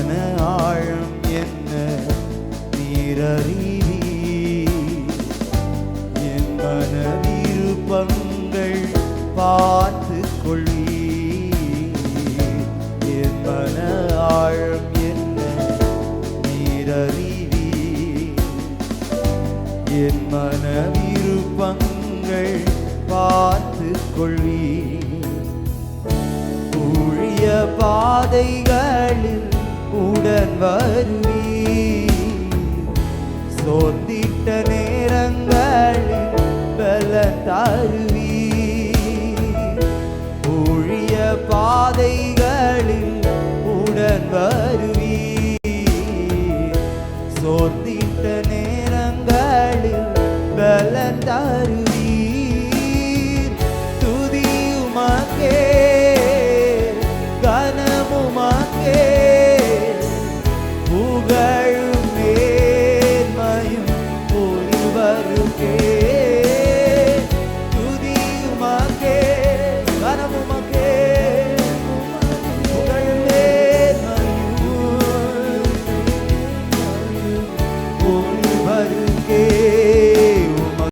மன ஆழம் என்ன நீரறிவி, என் மன விருப்பங்கள் பார்த்து கொள்வி, என் மன ஆழம் என்ன நீரறிவி, என் மன விருப்பங்கள் பார்த்து கொள்வி. ஊழிய பாதைகளில் உடன் வருவி, சோர்ந்திட்ட நேரங்களில் பலன் தருவி. ஊழிய பாதை